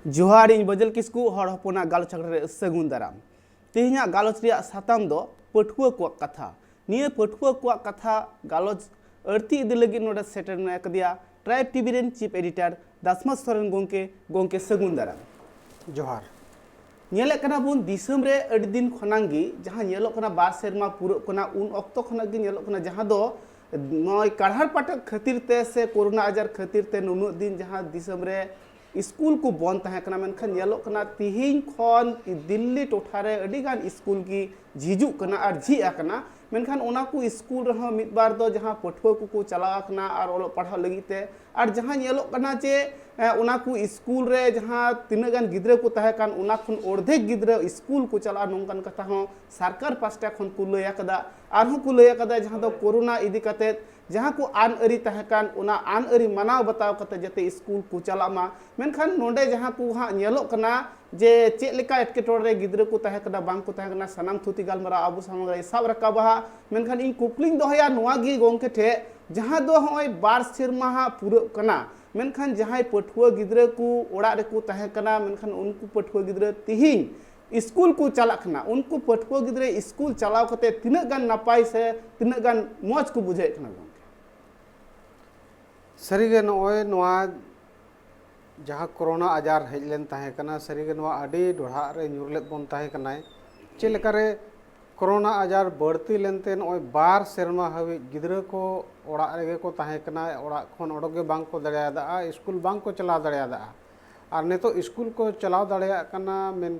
जोहार इन बजल किसकु हर हपना गालोच रे सगुन दाराम तेहिया गालोच रिया साताम दो पठुआ को कथा निये पठुआ को कथा गालोच अर्थी इदि लगी नोडा सेटर ना कदिया ट्राइब टीवी रेन चीफ एडिटर दासमा सोरेन गोंके सगुन दाराम जोहार नेले कना बुन दिसम रे अडी दिन खनांगी जहां नेलो कना बार सेरमा पुरो कना उन ऑक्तो खना गी नेलो कना जहां दो नय काढ़ार पाटक खातिर ते से कोरोना आजार खातिर ते नुनु दिन जहां दिसम रे स्कूल को बंद तहे कना मेनखान नेलो कना तिहिन खन दिल्ली टोठारे अडी गान स्कूल की झिजु कना और झी आकना मेनखान ओना को स्कूल रहा मिद बार दो जहां पठुआ को चला कना और ओलो पढ़ा लगिते और जहां नेलो कना जे ओना को स्कूल रे जहां तिना गान गिद्रा को तहे कान ओना खन ओर्धे गिद्रा स्कूल को चला नोंकान कथा हो सरकार पास्टा खन को लया कदा आरहो को लया कदा जहां दो कोरोना इदी कते जहां को आन अरी तहकान ओना आन अरी मनाव बताव कते जते स्कूल को चला मा मेनखान नोंडे जहां को हा नेलो कना जे चेक लेका एटकेटोरे गिद्रा को तहे कदा बांग को तहे कना सनाम थुती गालमरा आबु सामग्री सब रकाबा मेनखान इन कुपलिंग दोहया नोआ गी गोंके ठे जहां दो होय बार सिरमा हा पुरो कना मेनखान जहां पठुआ गिद्रा को ओड़ा रे को तहे कना मेनखान उनको पठुआ गिद्रा तिहिन स्कूल को चलाखना उनको पठुआ गिद्रा स्कूल चलाव कते तिना गान नापाय से तिना गान मौज को बुझे कना सरीगे नोय नोआ जहाँ कोरोना आजार हेजलेन ताहे कना सरीगे नोआ अडी डोढ़ा रे ᱧᱩᱨᱞᱮᱫ ᱵᱚᱱ ताहे कनाय चेलकारे कोरोना आजार बढ़ती लेनते नोय बार सेरमा हबी गिद्रा को ओड़ा रेगे को ताहे कना ओड़ा खन ओडोगे बांग को दड़ियादा स्कूल बांग को चला दड़ियादा और नेतो स्कूल को चलाव दड़िया कना मेन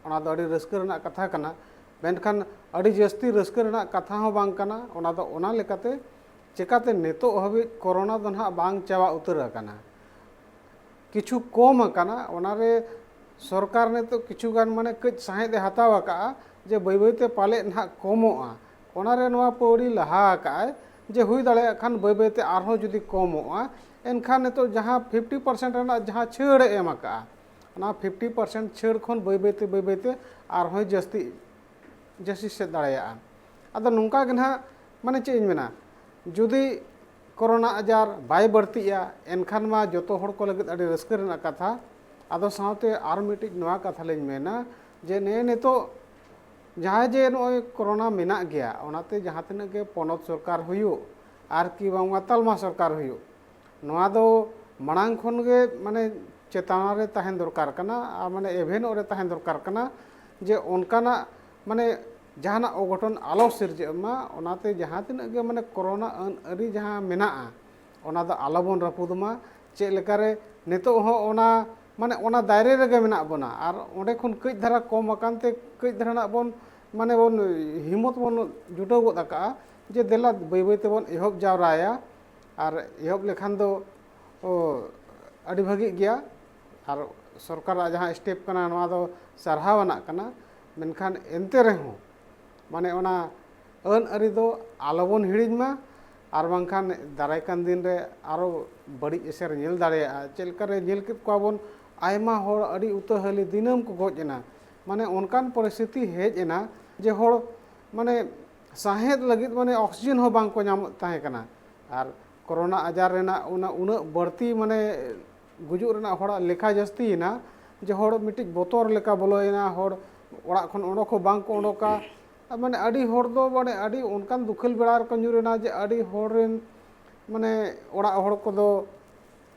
ओना दो अडी रस्क रना कथा कना मेनखान अडी जस्ती रस्क रना कथा हो बांग कना ओना दो ओना लेकाते चिकाते नेतो हबी कोरोना दो ना बांग चावा उतर कना किछु कम कना ओनारे सरकार ने तो किछु गान माने कच साहेद हतावा का जे बैबैते पाले ना कमोआ ओनारे नोआ पौड़ी लहा का जे हुई दाड़े खान बैबैते आरहो जुदी कमोआ एनखान ने तो जहां 50% रना जहां छेड़ एम का ना 50% छेड़ खन बैबैते आरहो जस्ती जस्ती से दाड़ेया अदा नुंका गना माने चे मेना जुदी कोरोना आजार बाय बढ़तिया एनखान मा जतो हड़ को लगे अड़ी रस्क रना कथा आदो साथे आर मिटिज नवा कथा लेन मेना जे ने तो जहाँ जे नोय कोरोना मेना गया ओनाते जहाँ तिना के पनत सरकार हुयु आर की बांगा तालमा सरकार हुयु नवा दो मांग खन गे माने चेतना रे तहन दरकार कना माने एभेन ओरे तहन दरकार कना जे ओनकाना माने जहाना अघटन आलो सिरजेमा ओनाते जहाँ तिना गे माने कोरोना अरी जहाँ मेना ओना दो आलोबन रपुदमा चे लेकारे नेतो हो ओना माने ओना दायरे रेगे मेना बना और ओंडे खन कई धारा कम अकानते कई धारा बन माने बन हिम्मत बन जुटाव गद का जे देला बै बैते बन एहब जावराया और एहब लेखान दो अड़ी भागी गया और सरकार जहाँ स्टेप कना नवा दो सारहावना कना मेनखान एनते रहो माने ओना अन अरी दो आलोबन हिड़िजमा और बांखान दारायकान दिन रे आरो बड़ी एसर नेल दाड़ेया चेलकारे नेल केत कोबन आयमा होड़ अड़ी उतहली दिनम को गोजना माने उनकान परिस्थिति हेज एना जे होड़ माने साहेद लगित माने ऑक्सीजन हो बांग को नाम ताहे कना और कोरोना आजार रेना उना उना बढ़ती माने गुजुर रेना होड़ा लेखा जस्ती ना जे होड़ मिटिज बोतोर लेका बोलोयना होड़ ओड़ा खन ओडोक बांग को ओडोका माने अड़ी होड़ दो माने अड़ी उनकान दुखल बेड़ार को ᱧᱩᱨᱮᱱᱟ जे अड़ी होड़ रेन माने ओड़ा होड़ को दो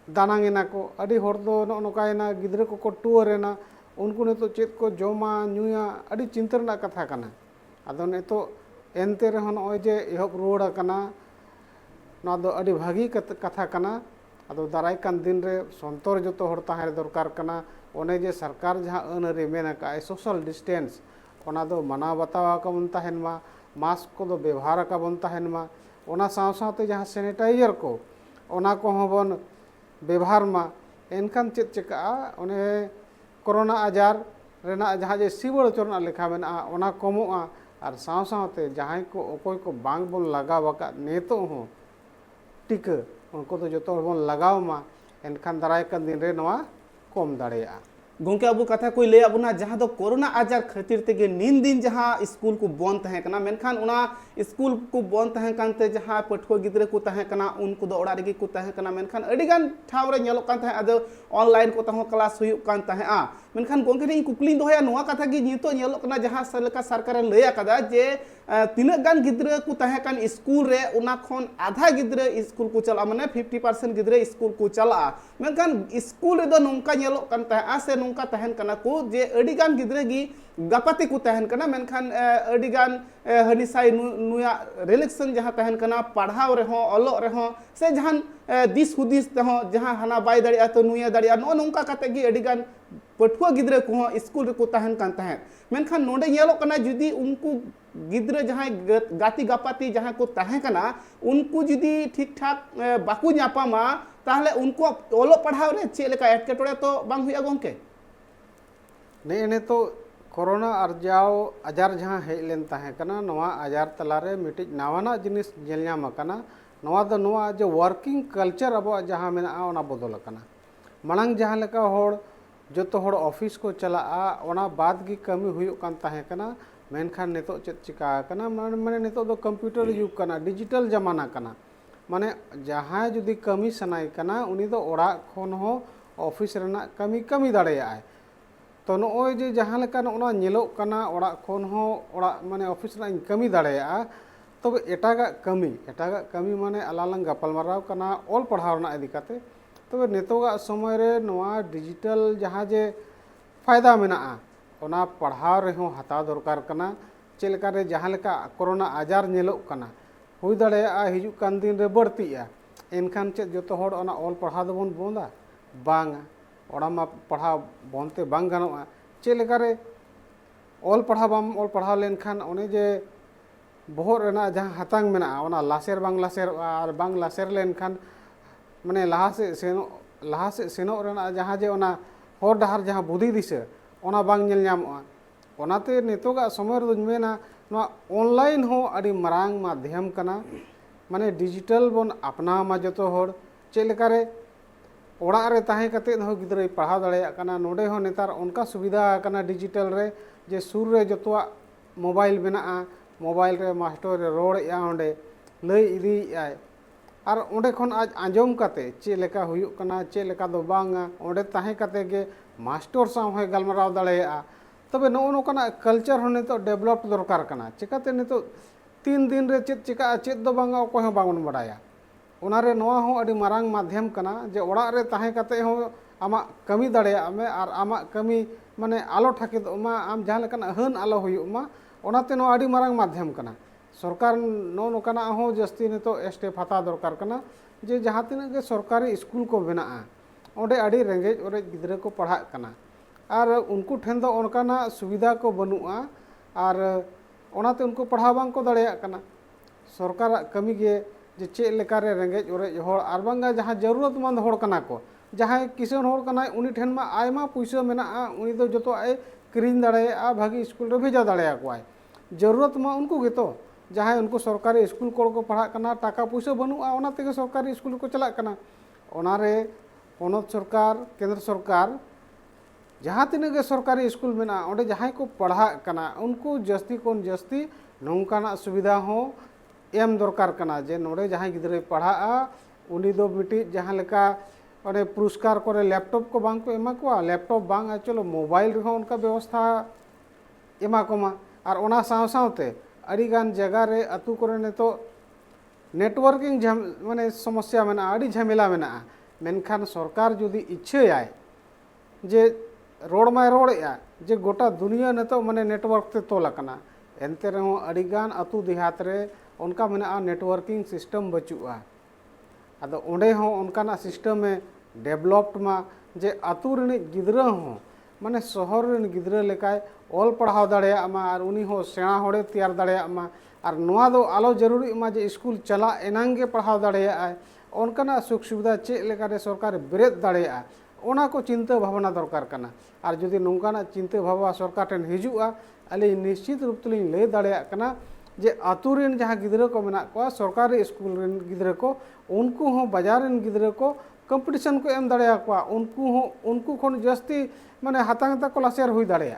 दानांगेना को अड़ी होड़ दो नोकायना गिद्रा को टुअरेना उनको ने तो चेत को जमा ᱧᱩᱭᱟ अड़ी चिंता रना कथा कना आदो ने तो एनते रे हन ओय जे एहब रोड कना ना दो अड़ी भागी कथा कना आदो दाराय कान दिन रे संतर जतो होड़ ताहे दरकार कना ओने जे सरकार जहां अन रे मेना का सोशल डिस्टेंस ओना दो मना बतावा का बन ताहेन मा मास्क को दो व्यवहार का बन ताहेन मा ओना साव सावते जहां सैनिटाइजर को ओना को हबन व्यवहार मा एनखान चेत चेका ओने कोरोना आजार रेना जहाँ जे सिवड़ चोरना लेखा मेना ओना कमोआ और साव सावते जहां को अकोय को बांग बोन लगावा नेतो हो टीका उनको तो जो बन लगाव मा एनखान दाराय कान दिन रे नवा कम दाड़ेया। गोंके अब कथा कोई लय अबना जहां दो कोरोना आजार खातिर तेगे नीन दिन जहां स्कूल को बंद तहे कना मेनखान उना स्कूल को बंद तहे कानते जहां पठुआ गिद्रे को तहे कना उनको दो ओड़ा रेगी को तहे कना मेनखान अडिगान ठाव रे नेलो कान तहे अदो ऑनलाइन को तहो क्लास हुयु कान तहे आ मेनखान गोंके नी कुकलिन दोया नोआ कथा गी नितो नेलो कना जहां सलका सरकार लय कदा जे तीना गान गिद्रे को तहे कान स्कूल रे उना खन आधा गिद्रे स्कूल को चला माने 50% गिद्रे स्कूल को चला मेनखान स्कूल रे दो नोंका नेलो कान तहे आ से नोंका तहन कना को जे अडिगान गिद्रे गी गपाती को तहन कना मेनखान अडिगान हनिसाई नुया रिलेक्शन जहां तहन कना पढ़ाव रे हो अलो रे हो से जहान दिस हुदिस ते हो जहां हना बाय दाड़िया तो नुया दाड़िया नो नोंका काते गी अडिगान पठुआ गिद्रे को स्कूल रे को तहन कान तहन मेनखान नोडे नेलो कना जुदी उनको गिद्रे जहां गाती गपाती जहां को तहन कना उनको जुदी ठीक ठाक बाकू न्यापामा ताहले उनको ओलो पढ़ाव रे चे लेका एटकेटोड़े तो बांग हुया गोंके नहीं ने तो कोरोना आजार जहाँ हेजलेन तहेकना नवा आजार तलारे मिटिज नावाना जिनिस नेलनाम अकना नवा दो नवा जो वर्किंग कल्चर अब जहाँ मेना ओना बदल अकना मांग जहाँ लेका होड़ जो होड़ ऑफिस को चला ओना बाद की कमी हुयुक कान तहेकना मेनखान नितो चेत चिका कना माने नितो दो कंप्यूटर युग कना डिजिटल जमाना कना माने जहाँ जुदी कमी सनाई कना उनी दो ओड़ा खन हो ऑफिस रना कमी कमी दाड़ेया है तो नॉय जे जहाँ लेका नोना नेलोक कना ओड़ा खन हो ओड़ा माने ऑफिस रना कमी दाड़ेया तब एटागा कमी माने अलालंग गपालमाराव कना ऑल पढ़ाव रना इदी काते तबे नितोगा समय रे नोआ डिजिटल जहाँ जे फायदा मेना ओना पढ़ाव रे हो हताव दरकार कना चेलका रे जहाँ लेका कोरोना आजार नेलोक कना हुई दाड़ेया हिजुक कान दिन रे बढ़तीया एनखान चेद जतो होड़ ओना ऑल पढ़ाव दबोन बोंदा बांगा ओड़ा मा पढ़ाव बनते बांग गानोआ चेलका रे ऑल पढ़ाव लेनखान ओने जे बोहर रेना जहाँ हतांग मेना ओना लासेर आर बांग लासेर लेनखान माने लहा से सेनो रेना जहाँ जे ओना हर डहार जहाँ बुद्धि दिसे ओना बांग नेल ᱧᱟᱢᱚᱜᱼᱟ ओनाते नितोगा समय रे दुñ मेना नोआ ऑनलाइन हो अड़ी मरांग माध्यम कना माने डिजिटल बन अपना मा जतो होड़ चेलका रे ओड़ा रे ताहे कते हो गिद्रे पढ़ाव दाड़ेया कना नोडे हो नेतार उनका सुविधा कना डिजिटल रे जे सुर रे जतोआ मोबाइल मेना मोबाइल रे मास्टर रे रोड़या ओंडे लई इदी आय आर ओंडे खन आज आंजम काते चे लेका हुयुक कना चे लेका दो बांगा ओंडे ताहे कते गे मास्टर साव है गलमराव दाड़ेया तबे नो नोकना कल्चर हो नितो डेवलप दरकार कना चिकाते नितो 3 दिन रे चेत चिका चेत दो बांगा ओको हो बांगन बडाया ओनारे नोआ हो अड़ी मारांग माध्यम कना जे ओड़ा रे ताहे कते हो आमा कमी दाड़ेया में आर आमा कमी माने आलो ठाके मा आम जहाँ लेकना हन आलो हुयुक मा ओनाते नो अड़ी मारांग माध्यम कना सरकार नो नोकना हो जस्ती नितो स्टेप हता दरकार कना जे जहाँ तिना के सरकारी स्कूल को बेना ओंडे अड़ी रेंगेज ओरे गिद्रे को पढ़ा कना आर उनको ठेन दो ओनकाना सुविधा को बनुआ आर ओनाते उनको पढ़ाव बांग को दाड़ेया कना सरकार कमी गे जे चे लेका रे रेंगेज ओरे होड़ आर बांगा जहाँ जरूरतमंद होड़ कना को जहाँ किसान होड़ कना उनी ठेन मा आयमा पैसा मेना उनी दो जतो आय किरिन दाड़ेया भागी स्कूल रे भेजा दाड़ेया को आय जरूरत मा उनको गेतो जहाँ उनको सरकारी स्कूल को पढ़ा कना टाका पैसा बनुआ ओना तेगे सरकारी स्कूल को चला कना ओनारे पनत सरकार केंद्र सरकार जहाँ तीन सरकारी स्कूल में ओंडे जहाँ को पढ़ा कना उनको जस्ती कोन जस्ती नौकाना सुविधा हो एम दरकार कना जे नोडे जहाँ गिद्रे पढ़ा उनी दो मिट्टी जहाँ लेका ओने पुरस्कार करे लैपटॉप को बांग को एमा को लैपटॉप बांग चलो मोबाइल रहो उनका व्यवस्था एमा कोमा और ओना साव सावते अड़ीगान जगह रे अतु करे ने तो नेटवर्किंग माने समस्या मेना अड़ी झमेला मेना मेनखान सरकार जुदी इच्छाय जे रोड माय रोड़या जे गोटा दुनिया ने तो माने नेटवर्क ते तोल कना एनते रहो अड़ीगान अतु देहात रे उनका मेना नेटवर्किंग सिस्टम बचुआ आदो ओंडे हो उनकाना सिस्टम में डेवलप्ड मा जे अतु रे गिद्रा हो माने शहर रे गिद्रा लेकाय ऑल पढ़ाव दाड़ेया मा आर उनी हो सेणा होड़े तैयार दाड़ेया मा आर नोआ दो आलो जरूरी मा जे स्कूल चला एनांगे पढ़ाव दाड़ेया उनकाना सुख सुविधा चे लेका रे सरकार बेरेद दाड़ेया ओना को चिंता भावना दरकार कना आर जुदी नोंकाना चिंता भावना सरकार ठेन हिजुआ अली निश्चित रूप तेलिंग लय दाड़ेया कना जे आतु रेन जहाँ गिद्रा को मेना को सरकारी स्कूल रेन गिद्रा को उनको हो बाजार रेन गिद्रा को कंपटीशन को एम दाड़े को उनको खन जस्ती माने हाथांग तक को लासेर हुई दाड़े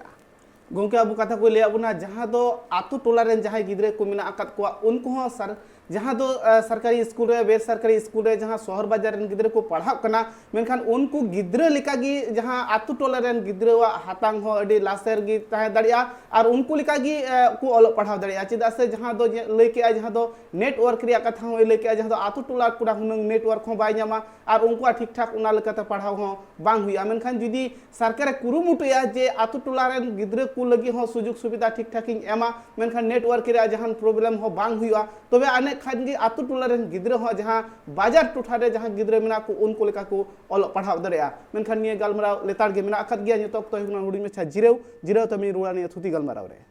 गोंके अब कथा को लिया बुना जहाँ दो आतु टोला रेन जहाँ गिद्रे को मिना अकत को उनको हो सर जहाँ दो सरकारी स्कूल रे बेसरकारी स्कूल रे जहाँ शहर बाजार रेन गिद्रे को पढ़ाव कना मेनखान उनको गिद्रे लिका गी जहाँ आतु टोला रेन गिद्रे वा हाथांग हो अडी लासेर गी ताहे दड़िया और उनको लिका गी को ऑल पढ़ाव दड़िया चिदा से जहाँ दो लेके जहाँ दो नेटवर्क रिया कथा हो लेके जहाँ दो आतु टोला पूरा हुनंग नेटवर्क हो बाय ञामा और उनको ठीक ठाक उना लेकाते पढ़ाव हो बांग हुआ मेनखान जुदी सरकार कुरुमुटुया जे आतु टोला रेन गिद्रे को लगी हो सुजुग सुविधा ठीक ठाक एमा मेनखान नेटवर्क रे जहाँ प्रॉब्लम हो बांग हुआ तबे आने खान गी आतु टोला रेन गिद्रे हो जहाँ बाजार टोठा रे जहाँ गिद्रे मेना को उनको लेका को ऑल पढ़ाव दड़िया मेनखान निये गालमराव लेतार गे मेना अखत गया नितो तो हुना हुडी में छा जिरेव तमी रुड़ा निये थुती गालमराव रे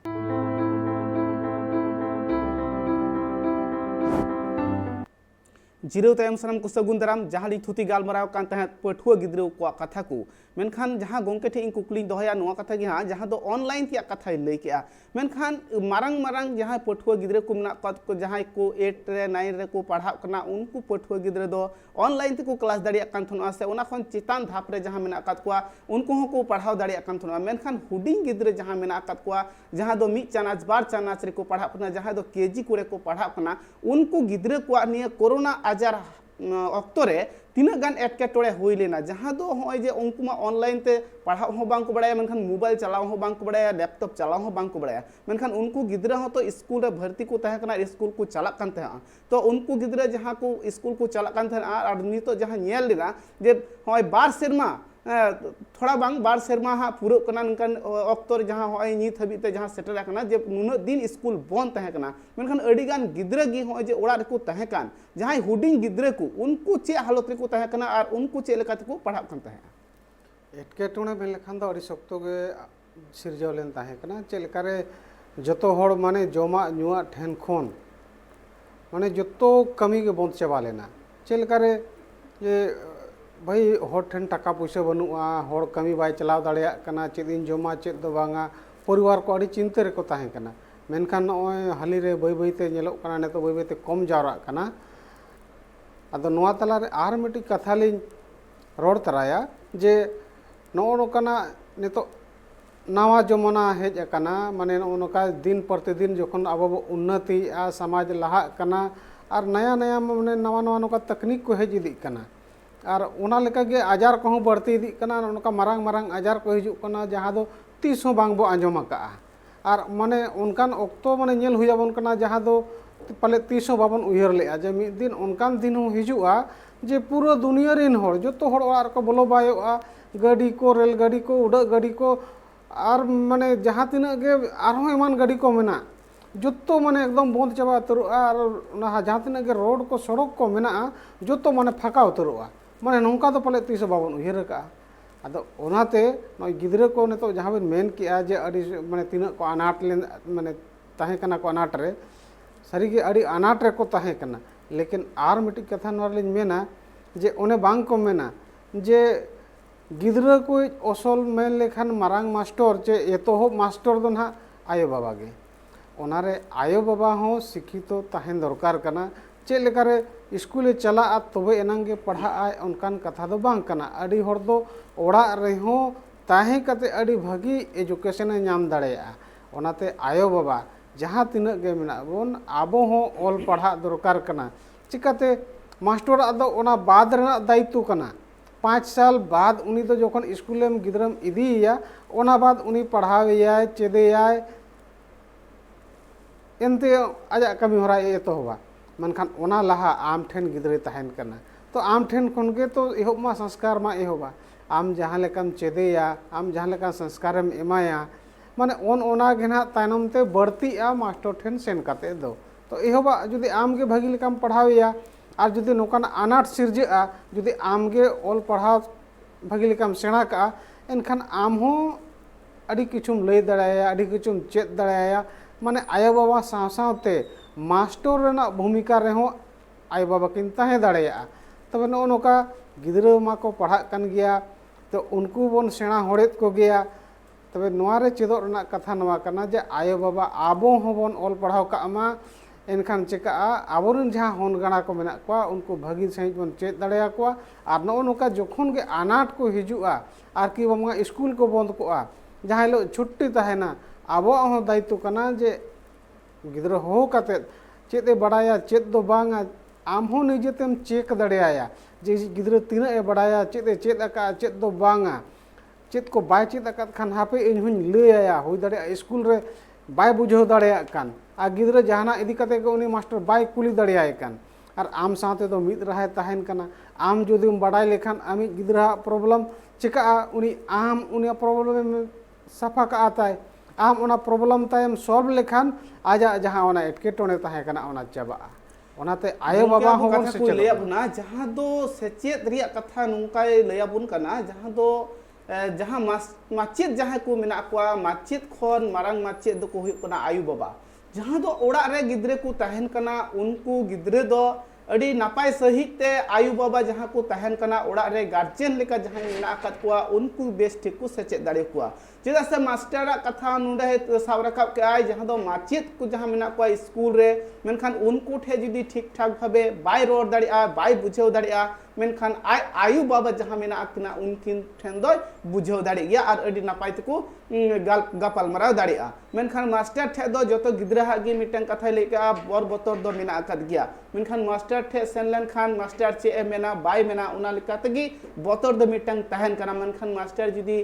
जिरो तयम सनम को सगुन दाराम जहाँ ली थुती गालमराव कान तहे पठुआ गिद्रो को कथा को मेनखान जहाँ गोंके ठे इन कुकली दोहया नुआ कथा गी हाँ जहाँ दो ऑनलाइन तिया कथा लई केआ मेनखान मारंग मारंग जहाँ पठुआ गिद्रे को मेना को जहाँ को 8 रे 9 रे को पढ़ाव कना उनको पठुआ गिद्रे दो ऑनलाइन ते को क्लास दाड़िया कान थनवा से उना खन चितान धाप रे जहाँ मेना अकत को उनको हो को पढ़ाव दाड़िया कान थनवा मेनखान हुडिंग गिद्रे जहाँ मेना अकत को जहाँ दो मिद चानाच बार चानाच रे को पढ़ाव कना जहाँ दो केजी को रे को पढ़ाव कना उनको गिद्रे को निये कोरोना आजार अक्तरे तीना गान एटकेटोड़े हुई लेना जहाँ दो होय जे उनको मा ऑनलाइन ते पढ़ाव हो बांग को बड़ाया मेनखान मोबाइल चलाव हो बांग को बड़ाया लैपटॉप चलाव हो बांग को बड़ाया मेनखान उनको गिद्रा हो तो स्कूल रे भर्ती को तहे कना स्कूल को चलाक कान तहे तो उनको गिद्रा जहाँ को स्कूल को चलाक कान तहे और नितो जहाँ नेल लेना जे होय बार सेरमा थोड़ा बांग बार सेरमा हा पूरा कना नंकन अक्तर जहाँ होय नित हबीते जहाँ सेटल कना जे नुना दिन स्कूल बंद तहे कना मेनखान अड़ी गान गिद्रा गी होय जे ओड़ा रे को तहे कान जहाँ हुडिंग गिद्रे को उनको चे हालत रे को तहे कना और उनको चे लेका ते को पढ़ाव कान तहे एटकेटोणे बेन लेखान दो अड़ी शक्तो गे सिरजाव लेन तहे कना चे लेकारे जतो होड़ माने जोमा नुआ ठेन खोन माने जतो कमी के बंद चबा लेना चे लेकारे ये भाई होड़ ठेन टाका पैसा बनुआ होड़ कमी बाय चलाव दाड़िया कना चेदिन जोमा चेद दो बांगा परिवार को अड़ी चिंता रे को तहे कना मेनखान नॉय हाली रे बई बईते नेलोग कना ने तो बई बईते कम जावरा कना अदो नोआ तला रे आर मिटी कथा लिन रोड तराया जे नो नोकना ने तो नवा जमाना हेज अकना माने नोका दिन प्रतिदिन जखन अब उन्नति आ समाज लहा कना और नया नया माने नवा नवा नोका तकनीक को हेज इदी कना और उना लेका गे आजार को बढ़ती इदी कना नोका मारंग मारंग आजार को हिजुक कना जहाँ दो तीस हो बांग बो आंजम का और माने उनकान ओक्तो माने नेल हुई जाबन कना जहाँ दो पले तीस हो बाबन उयहर लेआ जे मिद दिन उनकान दिन हो हिजुआ जे पूरा दुनिया रेन होड़ जतो होड़ ओरार को बोलो बायोआ गाड़ी को रेल गाड़ी को उड़ा गाड़ी को और माने जहाँ तीना गे आरहों एमान गाड़ी को मेना जतो माने एकदम बंद चाबा उतरुआ और जहाँ तीना गे रोड को सड़क को मेना जतो माने फाका उतरुआ माने नौका तो पले तीस बाबन उयहर का अदो ओनाते नय गिद्रे को ने तो जहाँ बिन मेन किया जे अड़ी माने तीना को अनाट ले माने ताहे कना को अनाट रे सारी गे अड़ी अनाट रे को ताहे कना लेकिन आर मिटी कथा नोरलिन मेना जे ओने बांग को मेना जे गिद्रा को असल मेन लेखान मारांग मास्टर चे एतोहब मास्टर दो ना आयो बाबा गे ओनारे आयो बाबा हो शिक्षित ताहेन दरकार कना चे लेकारे स्कूले चला तबे एनांगे पढ़ा उनकान कथा दो बांग कना अड़ी होड़ दो ओड़ा रेहो ताहे कते अड़ी भागी एजुकेशन नाम दाड़ेया ओनाते आयो बाबा जहाँ तीना गे मेना बोन आबो हो ऑल पढ़ा दरकार कना चिकाते मास्टर आदो ओना बाद रेना दायित्व कना 5 साल बाद उनी तो जखन स्कूल में गिद्रम इदीया ओना बाद उनी पढ़ावेया चेदेया एनते आजा कमी होरा एतोहबा मनखान ओना लहा आम ठेन गिद्रे तहन कना तो आम ठेन खन के तो एहब मा संस्कार मा एहबा आम जहाँ लेकाम चेदेया आम जहाँ लेका संस्कार में एमाया माने ओना गे ना तायनम ते बढ़तीआ मास्टर ठेन सेन काते दो तो एहबा जुदी आम के भागी लेकाम पढ़ावेया और जुदी नोकान अनाट सिरजा जुदी आम गे ऑल पढ़ाव भागी लेकाम सेणा का एनखान आम हो अड़ी किछुम लई दाड़ाया अड़ी किछुम चेद दाड़ाया माने आयो बाबा साव सावते मास्टर रेना भूमिका रेहो आयो बाबा किन ताहे दाड़ाया तबे नो नोका गिद्रा मा को पढ़ा कन गया तो उनको बन सेणा होड़ेत को गया तबे नोआरे चेदोग रना कथा नोआ कना जे आयो बाबा आबो होबन ऑल पढ़ाव कामा एनखान चिका आबोरन जहाँ होनगाड़ा को मेना कोआ उनको भागी सही बन चेद दाड़ेया कोआ और नो नोका जोखन के आनाट को हिजुआ और कि बांगा स्कूल को बंद कोआ जहाँ लो छुट्टी तहना आबो हो दायित्व कना जे गिद्रा हो कते चेद ए बड़ाया चेद दो बांगा आम हो निजेतेम चेक दाड़ेया जे गिद्रा तीना ए बड़ाया चेद अका चेद दो बांगा चेद को बाय चेद अका खान हापे इन हुन लैया हुई दाड़े स्कूल रे बाय बुझाव दाड़ेया कान आ गिद्रा जहाना इदी कते के उनी मास्टर बाय कुली दाड़ेयाय कान और आम साथे तो मिद रहा तहन कना आम जुदी बड़ाय लेखान आमी गिद्रा प्रॉब्लम चिका उनी आम उनी प्रॉब्लम सफा का आताय आम उना प्रॉब्लम तायम सॉल्व लेखान आजा जहां उना एटकेटोने तहे कना उना चाबा ओनाते आयो बाबा होबन से लैया बुना जहां दो सेचेत रिया कथा नुकाय लैया बुन कना जहां दो जहां माचेद जहां को मेना कोआ माचेद खन मारंग माचेद दो को हुई कना आयु बाबा जहां दो ओड़ा रे गिद्रे को तहन कना उनको गिद्रे दो अड़ी नापाय सहित ते आयु बाबा जहां को तहन कना ओड़ा रे गार्जियन लेका जहां मेना अकात कोआ उनको बेस ठीक को सेचेद दाड़े कोआ चेदा से मास्टर कथा नुडे साब रकाब के आय जहां दो माचेद को जहां मेना कोआ स्कूल रे मेनखान उनको ठे जुदी ठीक ठाक भाबे बाय रोड दाड़िया बाय बुझाव दाड़िया मेनखान आयु बाबा जहां मेना अकना उनकिन ठेन दो बुझाव दाड़े गया और अड़ी नापाय तको गापाल मराव दाड़िया मेनखान मास्टर ठे दो जतो गिद्रा हागी मिटन कथा लेका बर बतर दो मेना अकात गया मेनखान मास्टर ठे सेनलन खान मास्टर चे ए मेना बाय मेना उना लेका तगी बतर दो मिटन तहन कना मेनखान मास्टर जुदी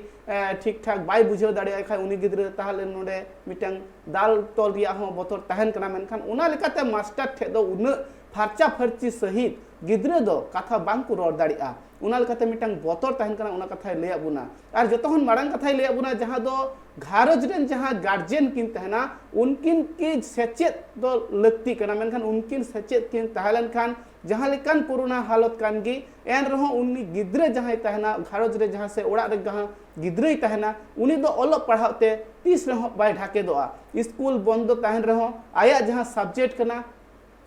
ठीक ठाक बाय बुझाव दाड़िया खाय उनी गिद्रा ताहले नोडे मिटन दाल तोल रिया हो बतर तहन कना मेनखान उना लेकाते मास्टर ठे दो उन फारचा फरची सहित गिद्रे दो कथा बांग को रोड दाड़िया उना लेकाते मिटन बतर तहन कना उना कथा लैया बुना और जतोहन मारंग कथा लैया बुना जहां दो घारज रेन जहां गार्जियन किन तहना उनकिन की सेचेत दो लगती कना मेनखान उनकिन सेचेत किन तहलन खान जहां लेकान कोरोना हालत कान गी एन रहो उनी गिद्रे जहां तहना घारज रे जहां से ओड़ा रे जहां गिद्रे तहना उनी दो ओलो पढ़ाते तीस रहो बाय ढाके दोआ स्कूल बंद तहन रहो आया जहां सब्जेक्ट कना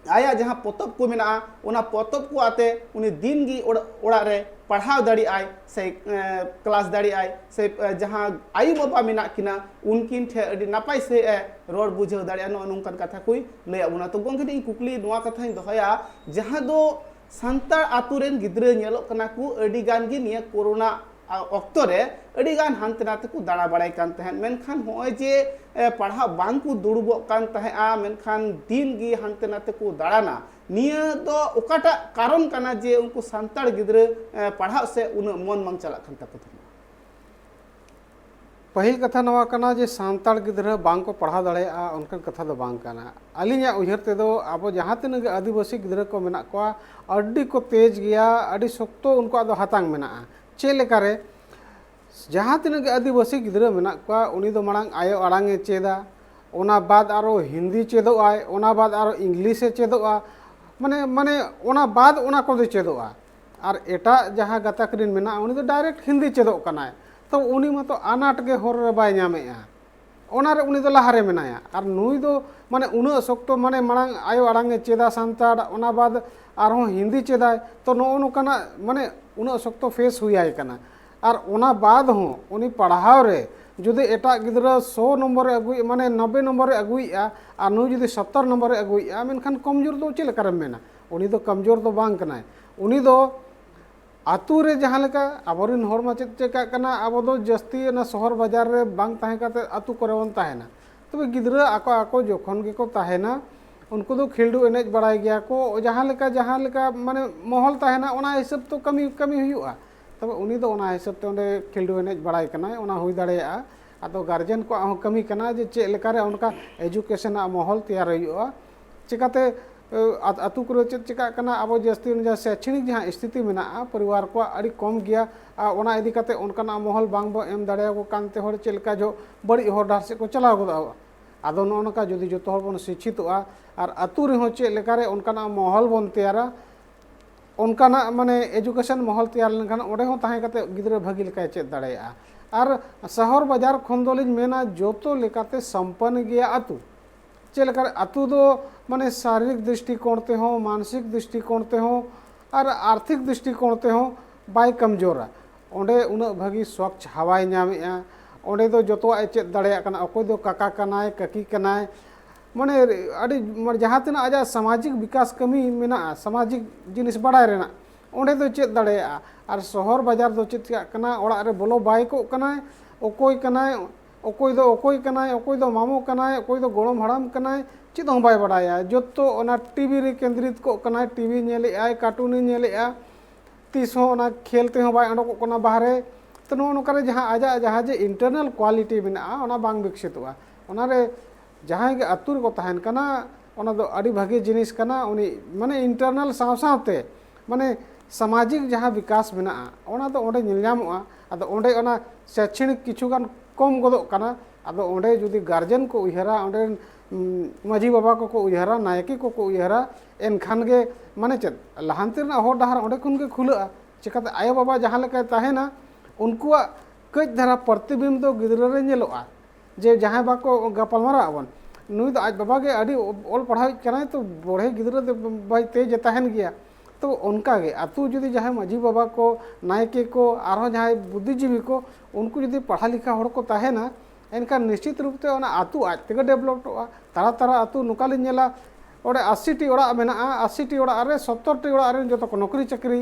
आया जहां पोतब को मेना उना पोतब को आते उनी दिन गी ओड़ा रे पढ़ाव दाड़ी आय से क्लास दाड़ी आय से जहां आयु बाबा मेना किना उनकिन ठे अडी नापाय से रोड बुझाव दाड़ी नो नोंकन कथा कोई लैया बुना तो गोंगे इन कुकली नोआ कथा इन दोहया जहां दो संतार आतु रेन गिद्रे नेलो कना को अडी गान गी निया कोरोना ऑक्टो रे अडी गान हानते नाते को दाड़ा बड़ाय कान तहन मेनखान होय जे पढ़ा बांग को दुड़बो कान तहआ मेनखान दिन गी हानते नाते को दाड़ाना निया दो ओकाटा कारण कना जे उनको संतार गिद्रे पढ़ा से उन मन मंग चला खान तक पहिल कथा नवा कना जे सांताड़ गिद्रा बांग को पढ़ा दाड़ेया उनकन कथा दो बांग कना अलिया उहर ते दो अब जहां तिन आदिवासी गिद्रा को मेना को अड्डी को तेज गया अड्डी सोक्तो उनको दो हातांग मेना चे लेकारे जहां तिन आदिवासी गिद्रा मेना को उनी दो मांग आयो आड़ांगे चेदा ओना बाद आरो हिंदी चेदो आय ओना बाद आरो इंग्लिश चेदो माने माने ओना बाद ओना को दो चेदो और एटा जहां गताकरिन मेना उनी दो डायरेक्ट हिंदी चेदो कनाय तो उनी मतो आनाट के होर रे बाय ᱧᱟᱢᱮᱜᱼᱟ ओना रे उनी दो लहारे मेनाया और नुई दो माने उना शक्तो माने मांग आयो आड़ांगे चेदा सांताड़ ओना बाद आरो हिंदी चेदाय तो नो नोकाना माने उना शक्तो फेस हुई कना और ओना बाद हो उनी पढ़ाव रे जुदी एटा गिद्रा 100 नंबर अगुई माने 90 नंबर अगुईआ और नु जुदी 70 नंबर अगुईआ मेनखान कमजोर दो चेल करम मेना उनी दो कमजोर दो बांग कनाय उनी दो आतु रे जहां लेका आबोरिन होर मा चेद चेका कना आबो दो जस्ती ना शहर बाजार रे बांग ताहे काते आतु करे वन ताहेना तबे गिद्रा आको आको जोखन के को ताहेना उनको दो खेलडू एनेज बड़ाय गया को जहां लेका माने महल ताहेना ओना हिसाब तो कमी कमी हुआ तबे उनी दो ओना हिसाब ते ओंडे खेलडू एनेज बड़ाय कना ओना हुई दाड़ेया आतो गार्जियन को हो कमी कना जे चे लेका रे उनका एजुकेशन महल तैयार हुआ चिकाते आतु को चिका कना अब जस्ती शैक्षणिक जहाँ स्थिति मेना परिवार को अड़ी कम गया ओना इदी काते उनकाना महल बांग बो एम दाड़े को कानते हर चेलका जो बड़ी हर डार से को चलाव गोदा आदो नोनका जदि जो हर बन शिक्षितोआ और आतु रे हो चे लेकारे उनकाना महल बन तैयारा उनकाना माने एजुकेशन महल तैयार लेनखान ओडे हो ताहे काते गिद्रा भागी लेका चेद दाड़ेया और शहर बाजार खन दोलिन मेना जोतो लेकाते संपन्न गया आतु चेलकार आतु दो माने शारीरिक दृष्टिकोण ते हो मानसिक दृष्टिकोण ते हो और आर्थिक दृष्टिकोण ते हो बाय कमजोरा ओंडे उना भागी स्वच्छ हवाई ᱧᱟᱢᱮᱜᱼᱟ onde do joto e chet dareya kana okoy do kaka kanai kaki kanai mane adi jahan tina aja samajik bikas kami mena samajik jinis badai rena onde do chet dareya ar sohor bajar do chet kana orak re bolo bai ko kanai okoy kanai okoy do mamu kanai okoy do golom haram kanai चेद हों bye बड़ाया जोतो ओना TV रे केंद्रित को कना TV नेले आय cartoon नेले आ तीस हों ओना खेलते हों बाय अंडो को कना बाहरे तो नो करे जहां आजा जहां जे इंटरनल क्वालिटी मेना ओना बांग विकसितवा ओना रे जहां के अतुर को तहन कना ओना दो अड़ी भागे जिनिस कना उनी माने इंटरनल सावसावते माने सामाजिक जहां विकास मेना ओना दो ओंडे निलजामोआ आदो ओंडे ओना शैक्षणिक किछुगान कम गदो कना आदो ओंडे जुदी गार्जियन को उयहरा ओंडे माझी बाबा को उयहरा नायकी को उयहरा एनखान गे माने चेद लहानती हर डाहार ओंडे खुन गे खुला चिकाते आयो बाबा जहां लेका ताहेना उनकुआ कई धारा प्रतिबिंब दो गिदरा रे नेलोआ जे जहां बाको गपालमारा आवन नुई दो आज बाबा गे अडी ओल पढ़ाई कनाय तो बड़े गिदरा दे भाई तेज ताहेन गया तो उनका गे आतु जुदी जहां माझी बाबा को नायकी को आरो जहां बुद्धिजीवी को उनको जुदी पढ़ा लिखा हर को ताहेना एनखान निश्चित रूप से आतु आज तेगे डेवलपटोआ तारा तारा आतु नुकाली नेला ओडे 80 टी ओड़ा मेना 80 टी ओड़ा रे 70 टी ओड़ा रे जो नौकरी चाकरी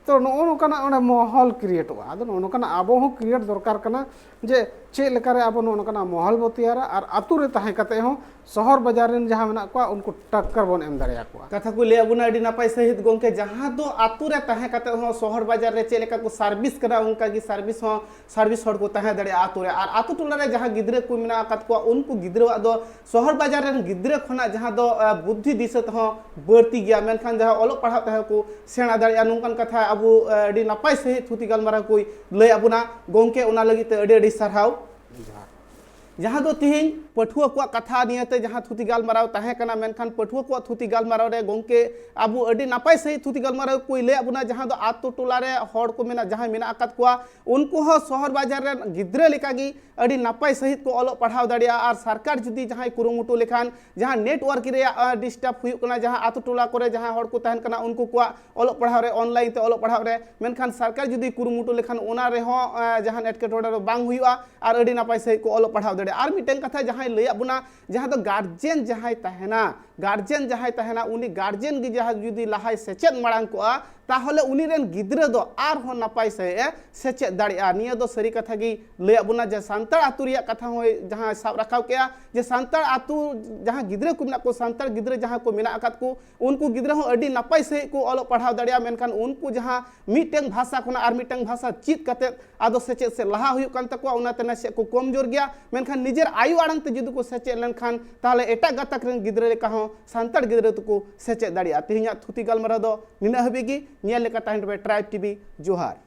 तो नोकाना ओडे माहौल क्रिएटोआ आदो नोकाना आबो हो क्रिएट दरकार कना जे चे लेकारे आबो नोकाना माहौल बो तैयारा और आतु रे ताहे कते हो शहर बाजार रेन जहां मेना को उनको टक्कर बोन एम दाड़िया को कथा को ले अबुना अडी नापाय सहित गोंके जहां दो आतु रे ताहे कते हो शहर बाजार रे चे लेका को सर्विस करा उनका की सर्विस हड़ को ताहे दाड़े आतु रे और आतु टोला रे जहां गिदरे को मेना कत को उनको गिदरे दो शहर बाजार रेन गिदरे खना जहां दो बुद्धि दिसत हो बढ़ती गया मेनखान जहां ओलो पढ़ा ताहे को सेना दाड़िया नुंकन कथा अबु अडी नापाय सहित थुती गालमारा कोई लय अबुना गोंके उना लगी ते अडी सरहाव जहां दो तिहिं पठुआ को कथा नियते जहां थुती गालमाराव ताहे कना मेनखान पठुआ को थुती गालमाराव रे गोंके आबु अडी नापाय सही थुती गालमाराव कोई ले अबुना जहां दो आतो टोला रे हड़ को मेना जहां मेना अकत को उनको हो शहर बाजार रे गिद्रे लेकागी अडी नापाय सहित को ओलो पढ़ाव दाड़िया और सरकार जुदी जहां कुरुमुटु लेखान जहां नेटवर्क रे डिस्टर्ब हुई कना जहां आतो टोला करे जहां हड़ को तहन कना उनको को ओलो पढ़ाव रे ऑनलाइन ते ओलो पढ़ाव रे मेनखान सरकार जुदी कुरुमुटु लेखान ओना रे हो जहां एटकेटोड़ा रे बांग हुईआ और अडी नापाय सहित को ओलो पढ़ाव दाड़िया और मिटेन कथा जहां लय अबुना जहां तो गार्जियन जहां तहना उनी गार्जियन की जहां जुदी लहाय सेचेद मांग को ताहले उनी रेन गिद्रे दो आर हो नापाय से सेचेद दाड़िया निया दो सरी कथा की लय अबुना जे सांतार आतु रिया कथा हो जहां साब रखाव केया जे सांतार आतु जहां गिद्रे को मेना को सांतार गिद्रे जहां को मेना अकात को उनको गिद्रे हो अडी नापाय से को ओलो पढ़ाव दाड़िया मेनखान उनको जहां मीटेंग भाषा कोना आर मीटेंग भाषा चित कते आदो सेचेद से लहा हुई कान तको उना तना से को कमजोर गया मेनखान निजेर आयु आड़ंग ते जुदी को सेचेद लेनखान ताहले एटा गतक रेन गिद्रे लेका हो सांतार गिद्रे तको सेचेद दाड़िया तिहिया थुती गालमारा दो निना हबेगी निया लेका ताहन ट्राइब टीवी जोहार।